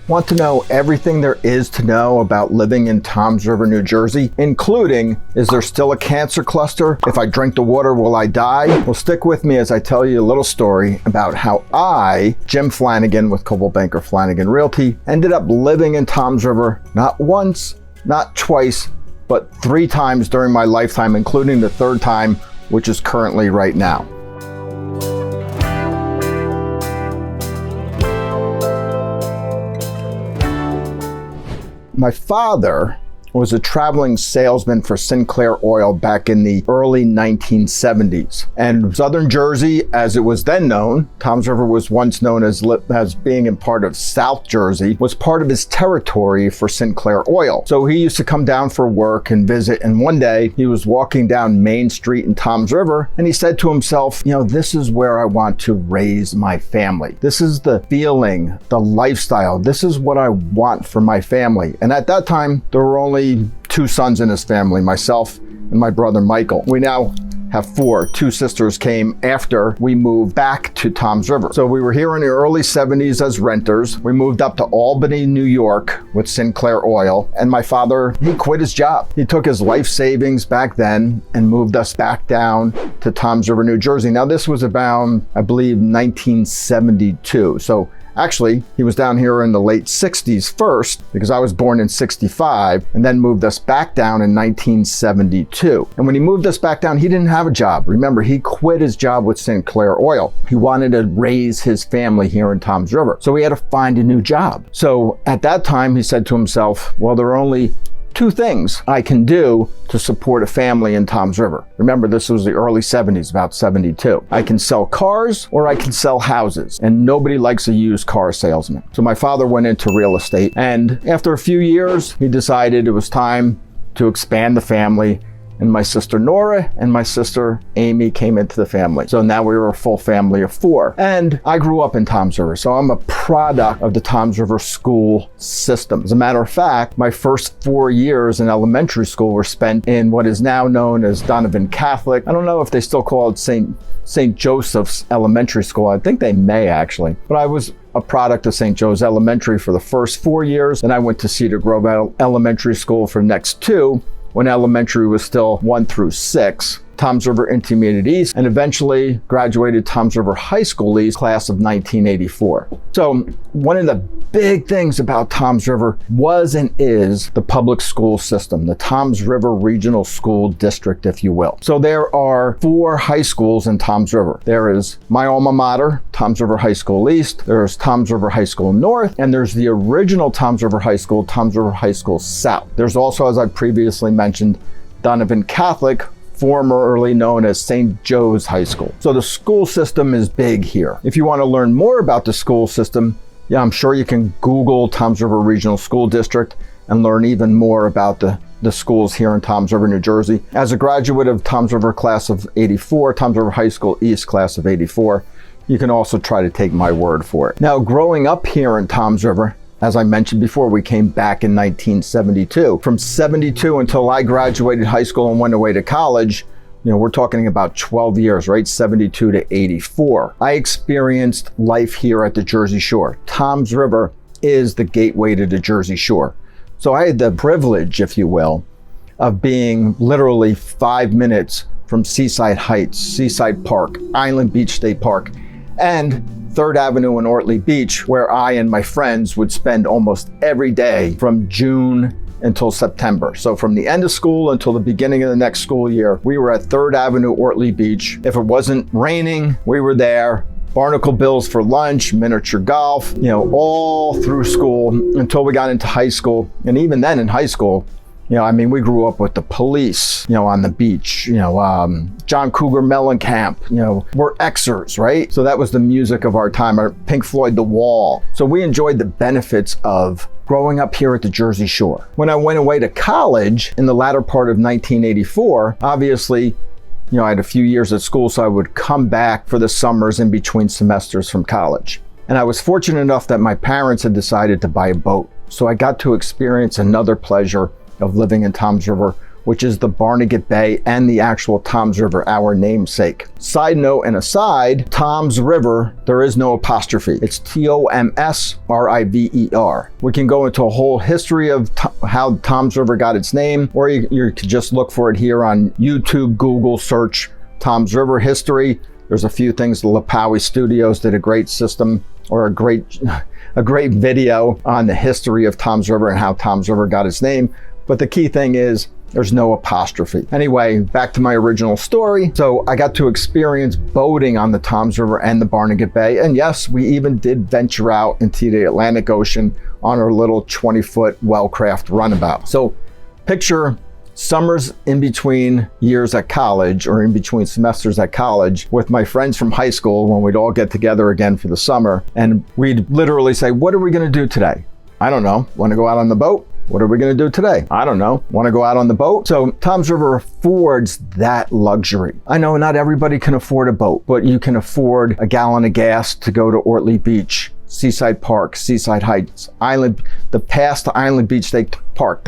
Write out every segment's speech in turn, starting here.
Want to know everything there is to know about living in Toms River, New Jersey, including, is there still a cancer cluster? If I drink the water, will I die? Well, stick with me as I tell you a little story about how I, Jim Flanagan with Coldwell Banker Flanagan Realty, ended up living in Toms River not once, not twice, but 3 times during my lifetime, including the 3rd time, which is currently right now. My father was a traveling salesman for Sinclair Oil back in the early 1970s. And Southern Jersey, as it was then known, Toms River was once known as being in part of South Jersey, was part of his territory for Sinclair Oil. So he used to come down for work and visit. And one day he was walking down Main Street in Toms River and he said to himself, this is where I want to raise my family. This is the feeling, the lifestyle. This is what I want for my family. And at that time, there were only 2 sons in his family, myself and my brother Michael. We now have 4. 2 sisters came after we moved back to Toms River. So we were here in the early 70s as renters. We moved up to Albany, New York with Sinclair Oil. And my father, he quit his job. He took his life savings back then and moved us back down to Toms River, New Jersey. Now this was about, I believe, 1972. So actually, he was down here in the late 60s first, because I was born in 65, and then moved us back down in 1972. And when he moved us back down, he didn't have a job. Remember, he quit his job with Sinclair Oil. He wanted to raise his family here in Toms River. So he had to find a new job. So at that time, he said to himself, well, there are only 2 things I can do to support a family in Toms River. Remember, this was the early 70s, about 72. I can sell cars or I can sell houses, and nobody likes a used car salesman. So my father went into real estate, and after a few years, he decided it was time to expand the family. And my sister Nora and my sister Amy came into the family. So now we were a full family of 4. And I grew up in Toms River, so I'm a product of the Toms River school system. As a matter of fact, my first 4 years in elementary school were spent in what is now known as Donovan Catholic. I don't know if they still call it St. Joseph's Elementary School. I think they may actually. But I was a product of St. Joe's Elementary for the first 4 years. Then I went to Cedar Grove Elementary School for the next 2. When elementary was still 1 through 6, Toms River Intermediate East, and eventually graduated Toms River High School East, class of 1984. So one of the big things about Toms River was and is the public school system, the Toms River Regional School District, if you will. So there are 4 high schools in Toms River. There is my alma mater, Toms River High School East, there's Toms River High School North, and there's the original Toms River High School, Toms River High School South. There's also, as I previously mentioned, Donovan Catholic, formerly known as St. Joe's High School. So the school system is big here. If you want to learn more about the school system, I'm sure you can Google Toms River Regional School District and learn even more about the schools here in Toms River, New Jersey. As a graduate of Toms River class of 84, Toms River High School East class of 84, you can also try to take my word for it. Now, growing up here in Toms River, as I mentioned before, we came back in 1972. From 72 until I graduated high school and went away to college, we're talking about 12 years, right? 72 to 84. I experienced life here at the Jersey Shore. Toms River is the gateway to the Jersey Shore. So I had the privilege, if you will, of being literally 5 minutes from Seaside Heights, Seaside Park, Island Beach State Park, and 3rd Avenue in Ortley Beach, where I and my friends would spend almost every day from June until September. So from the end of school until the beginning of the next school year, we were at 3rd Avenue, Ortley Beach. If it wasn't raining, we were there. Barnacle Bills for lunch, miniature golf, all through school until we got into high school. And even then in high school, we grew up with the Police, on the beach, John Cougar Mellencamp, we're Xers, right? So that was the music of our time, or Pink Floyd, The Wall. So we enjoyed the benefits of growing up here at the Jersey Shore. When I went away to college in the latter part of 1984, obviously, I had a few years at school, so I would come back for the summers in between semesters from college. And I was fortunate enough that my parents had decided to buy a boat. So I got to experience another pleasure of living in Toms River which is the Barnegat Bay and the actual Toms River, our namesake. Side note and aside, Toms River, there is no apostrophe. It's Tomsriver. We can go into a whole history of how Toms River got its name, or you could just look for it here on YouTube, Google, search Toms River history. There's a few things. The Lapawi Studios did a great system, or a great video on the history of Toms River and how Toms River got its name. But the key thing is there's no apostrophe. Anyway, back to my original story. So I got to experience boating on the Toms River and the Barnegat Bay. And yes, we even did venture out into the Atlantic Ocean on our little 20-foot Wellcraft runabout. So picture summers in between years at college, or in between semesters at college, with my friends from high school when we'd all get together again for the summer. And we'd literally say, what are we going to do today? I don't know. Want to go out on the boat? What are we going to do today? I don't know. Want to go out on the boat? So Toms River affords that luxury. I know not everybody can afford a boat, but you can afford a gallon of gas to go to Ortley Beach, Seaside Park, Seaside Heights, the pass to Island Beach State Park,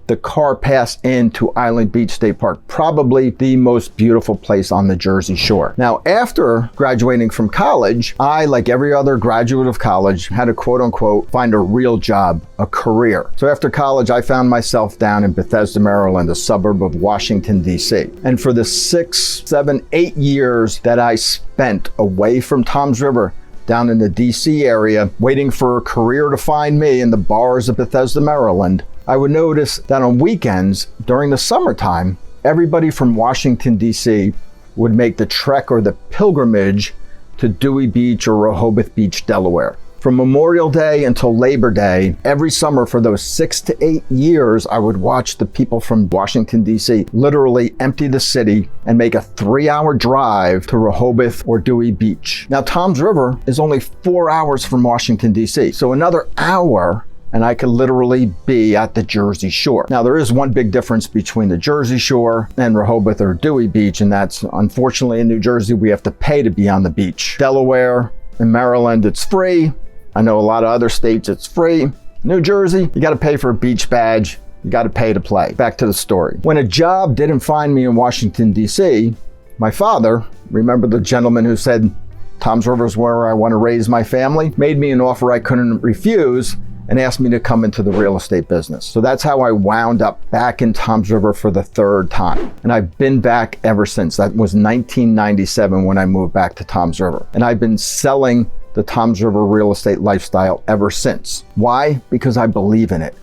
the car pass into Island Beach State Park, probably the most beautiful place on the Jersey Shore. Now, after graduating from college, I, like every other graduate of college, had to quote unquote find a real job, a career. So after college, I found myself down in Bethesda, Maryland, a suburb of Washington, D.C. And for the 6, 7, 8 years that I spent away from Toms River, down in the D.C. area, waiting for a career to find me in the bars of Bethesda, Maryland, I would notice that on weekends, during the summertime, everybody from Washington, D.C. would make the trek or the pilgrimage to Dewey Beach or Rehoboth Beach, Delaware. From Memorial Day until Labor Day, every summer for those 6 to 8 years, I would watch the people from Washington, D.C. literally empty the city and make a 3-hour drive to Rehoboth or Dewey Beach. Now, Toms River is only 4 hours from Washington, D.C. So another hour and I could literally be at the Jersey Shore. Now, there is one big difference between the Jersey Shore and Rehoboth or Dewey Beach, and that's, unfortunately, in New Jersey, we have to pay to be on the beach. Delaware and Maryland, it's free. I know a lot of other states, it's free. New Jersey, you got to pay for a beach badge. You got to pay to play. Back to the story. When a job didn't find me in Washington, D.C., my father, remember the gentleman who said, Toms River is where I want to raise my family, made me an offer I couldn't refuse and asked me to come into the real estate business. So that's how I wound up back in Toms River for the 3rd time. And I've been back ever since. That was 1997 when I moved back to Toms River. And I've been selling the Toms River real estate lifestyle ever since. Why? Because I believe in it.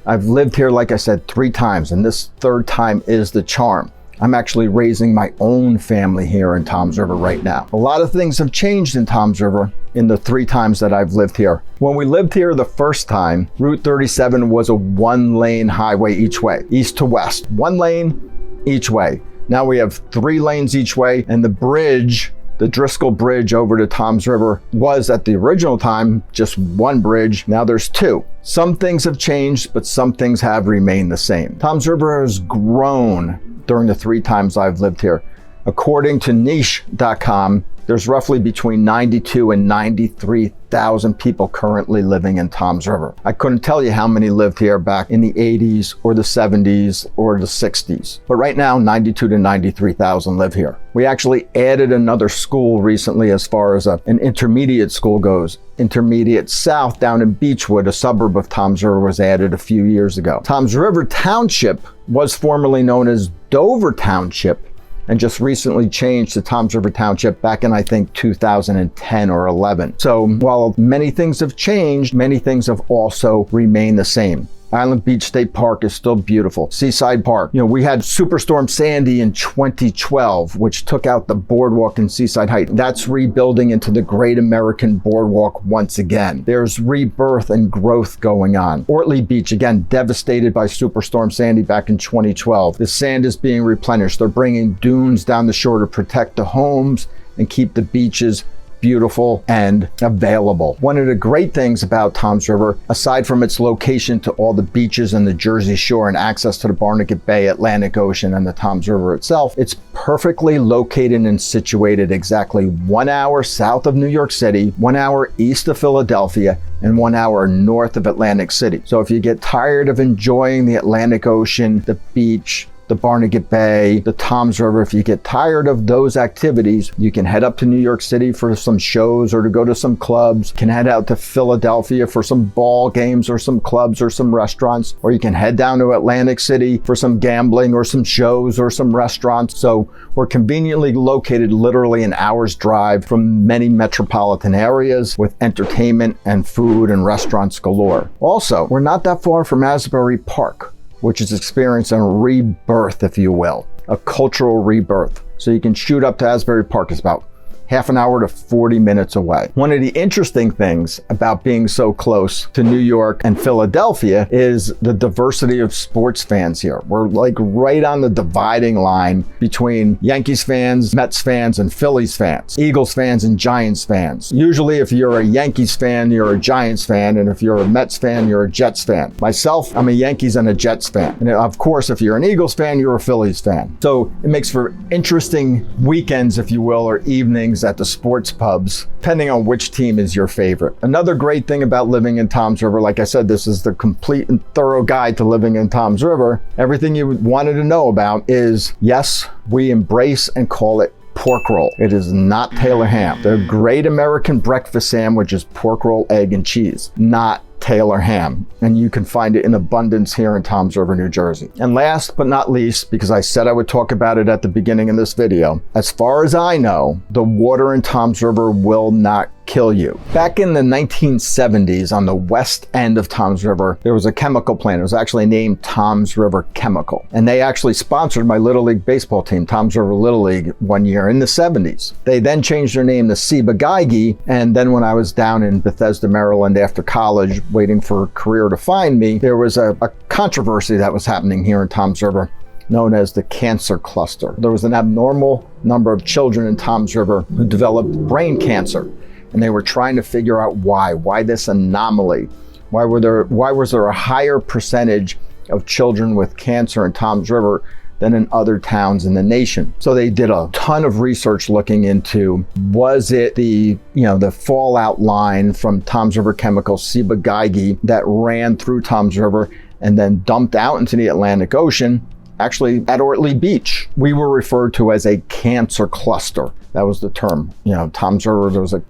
I've lived here, like I said, 3 times, and this 3rd time is the charm. I'm actually raising my own family here in Toms River right now. A lot of things have changed in Toms River in the 3 times that I've lived here. When we lived here the first time, Route 37 was a 1-lane highway each way, east to west. 1 lane each way. Now we have 3 lanes each way, and the bridge, the Driscoll Bridge over to Toms River, was at the original time just 1 bridge. Now there's 2. Some things have changed, but some things have remained the same. Toms River has grown during the 3 times I've lived here. According to niche.com, there's roughly between 92 and 93,000 people currently living in Toms River. I couldn't tell you how many lived here back in the 80s or the 70s or the 60s. But right now, 92 to 93,000 live here. We actually added another school recently as far as an intermediate school goes. Intermediate South down in Beechwood, a suburb of Toms River, was added a few years ago. Toms River Township was formerly known as Dover Township, and just recently changed to Toms River Township back in, I think, 2010 or 11. So while many things have changed, many things have also remained the same. Island Beach State Park is still beautiful. Seaside Park. We had Superstorm Sandy in 2012, which took out the boardwalk in Seaside Heights. That's rebuilding into the Great American Boardwalk once again. There's rebirth and growth going on. Ortley Beach, again, devastated by Superstorm Sandy back in 2012. The sand is being replenished. They're bringing dunes down the shore to protect the homes and keep the beaches beautiful and available. One of the great things about Toms River, aside from its location to all the beaches and the Jersey Shore and access to the Barnegat Bay, Atlantic Ocean, and the Toms River itself, it's perfectly located and situated exactly 1 hour south of New York City, 1 hour east of Philadelphia, and 1 hour north of Atlantic City. So if you get tired of enjoying the Atlantic Ocean, the beach, the Barnegat Bay, the Toms River. If you get tired of those activities, you can head up to New York City for some shows or to go to some clubs. You can head out to Philadelphia for some ball games or some clubs or some restaurants, or you can head down to Atlantic City for some gambling or some shows or some restaurants. So we're conveniently located literally an hour's drive from many metropolitan areas with entertainment and food and restaurants galore. Also, we're not that far from Asbury Park, which is experiencing a rebirth, if you will, a cultural rebirth. So you can shoot up to Asbury Park. It's about half an hour to 40 minutes away. One of the interesting things about being so close to New York and Philadelphia is the diversity of sports fans here. We're like right on the dividing line between Yankees fans, Mets fans, and Phillies fans, Eagles fans and Giants fans. Usually if you're a Yankees fan, you're a Giants fan, and if you're a Mets fan, you're a Jets fan. Myself, I'm a Yankees and a Jets fan. And of course, if you're an Eagles fan, you're a Phillies fan. So it makes for interesting weekends, if you will, or evenings at the sports pubs, depending on which team is your favorite. Another great thing about living in Toms River, like I said, this is the complete and thorough guide to living in Toms River. Everything you wanted to know about is, yes, we embrace and call it pork roll. It is not Taylor ham. The great American breakfast sandwich is pork roll, egg, and cheese, not Taylor ham, and you can find it in abundance here in Toms River, New Jersey. And last but not least, because I said I would talk about it at the beginning of this video, as far as I know, the water in Toms River will not kill you. Back in the 1970s on the west end of Toms River, there was a chemical plant. It was actually named Toms River Chemical. And they actually sponsored my Little League baseball team, Toms River Little League, one year in the 70s. They then changed their name to Ciba-Geigy. And then when I was down in Bethesda, Maryland after college, waiting for a career to find me, there was a controversy that was happening here in Toms River known as the cancer cluster. There was an abnormal number of children in Toms River who developed brain cancer. And they were trying to figure out why this anomaly? Why was there a higher percentage of children with cancer in Toms River than in other towns in the nation? So they did a ton of research looking into, was it the fallout line from Toms River Chemical, Ciba-Geigy, that ran through Toms River and then dumped out into the Atlantic Ocean, actually at Ortley Beach. We were referred to as a cancer cluster. That was the term. Toms River, there was a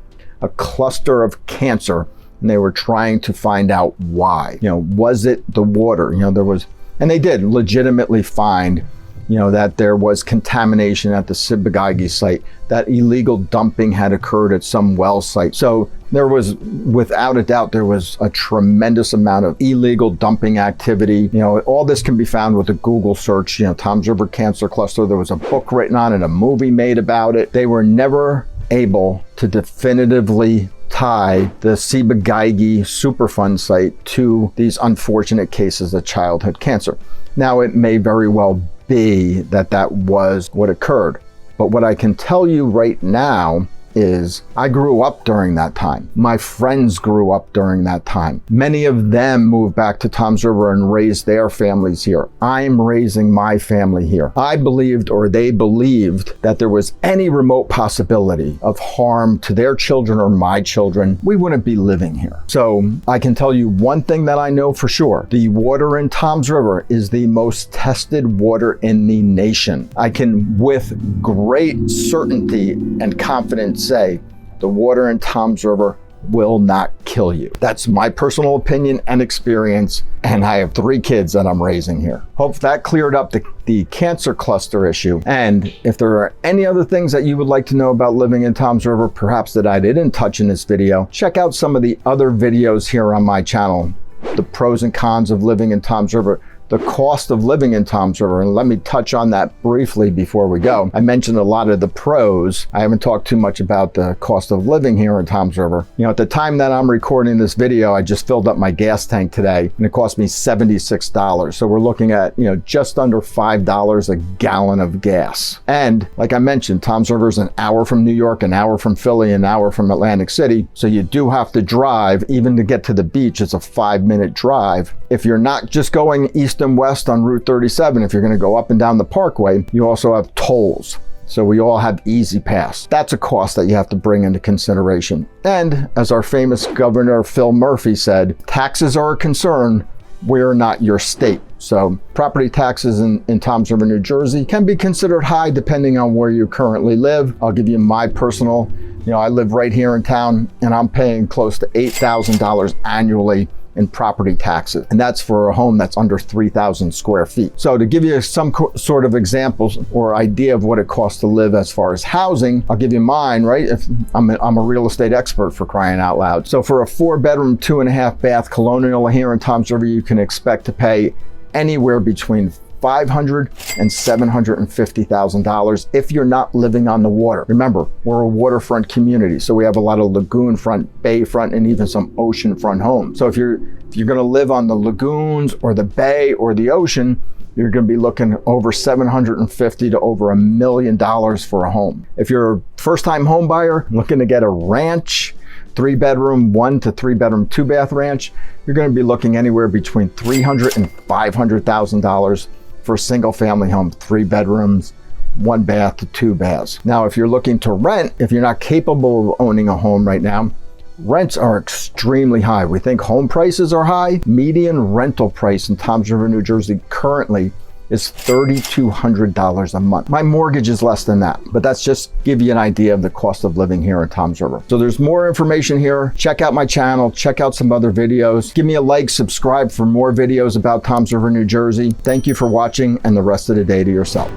cluster of cancer, and they were trying to find out why. Was it the water? And they did legitimately find, that there was contamination at the Ciba-Geigy site, that illegal dumping had occurred at some well site. So there was, without a doubt, there was a tremendous amount of illegal dumping activity. All this can be found with a Google search, Toms River Cancer Cluster. There was a book written on it, a movie made about it. They were never able to definitively tie the Ciba-Geigy Superfund site to these unfortunate cases of childhood cancer. Now, it may very well be that was what occurred, but what I can tell you right now is I grew up during that time. My friends grew up during that time. Many of them moved back to Toms River and raised their families here. I'm raising my family here. I believed, or they believed, that there was any remote possibility of harm to their children or my children, we wouldn't be living here. So I can tell you one thing that I know for sure. The water in Toms River is the most tested water in the nation. I can, with great certainty and confidence, say the water in Toms River will not kill you. That's my personal opinion and experience, and I have 3 kids that I'm raising here. Hope that cleared up the cancer cluster issue. And if there are any other things that you would like to know about living in Toms River, perhaps that I didn't touch in this video, check out some of the other videos here on my channel. The pros and cons of living in Toms River, the cost of living in Toms River, and let me touch on that briefly before we go. I mentioned a lot of the pros. I haven't talked too much about the cost of living here in Toms River. At the time that I'm recording this video, I just filled up my gas tank today, and it cost me $76. So we're looking at, just under $5 a gallon of gas. And like I mentioned, Toms River is an hour from New York, an hour from Philly, an hour from Atlantic City. So you do have to drive. Even to get to the beach, it's a 5-minute drive. If you're not just going east and west on Route 37, if you're going to go up and down the Parkway, you also have tolls. So we all have Easy Pass. That's a cost that you have to bring into consideration. And as our famous Governor Phil Murphy said, taxes are a concern. We're not your state. So property taxes in Toms River, New Jersey can be considered high depending on where you currently live. I'll give you my personal, I live right here in town and I'm paying close to $8,000 annually in property taxes. And that's for a home that's under 3,000 square feet. So to give you some sort of examples or idea of what it costs to live as far as housing, I'll give you mine, right? If I'm a real estate expert, for crying out loud. So for a 4-bedroom, 2.5-bath colonial here in Toms River, you can expect to pay anywhere between $500,000 and $750,000 if you're not living on the water. Remember, we're a waterfront community, so we have a lot of lagoon front, bay front, and even some ocean front homes. So if you're going to live on the lagoons or the bay or the ocean, you're going to be looking over $750,000 to over $1 million for a home. If you're a first-time home buyer looking to get a ranch, 3-bedroom, 1 to 3-bedroom, 2-bath ranch, you're going to be looking anywhere between $300,000 and $500,000 for a single family home, 3 bedrooms, 1 bath to 2 baths. Now, if you're looking to rent, if you're not capable of owning a home right now, rents are extremely high. We think home prices are high. Median rental price in Toms River, New Jersey currently is $3,200 a month. My mortgage is less than that, but that's just give you an idea of the cost of living here in Toms River. So there's more information here. Check out my channel, check out some other videos. Give me a like, subscribe for more videos about Toms River, New Jersey. Thank you for watching, and the rest of the day to yourself.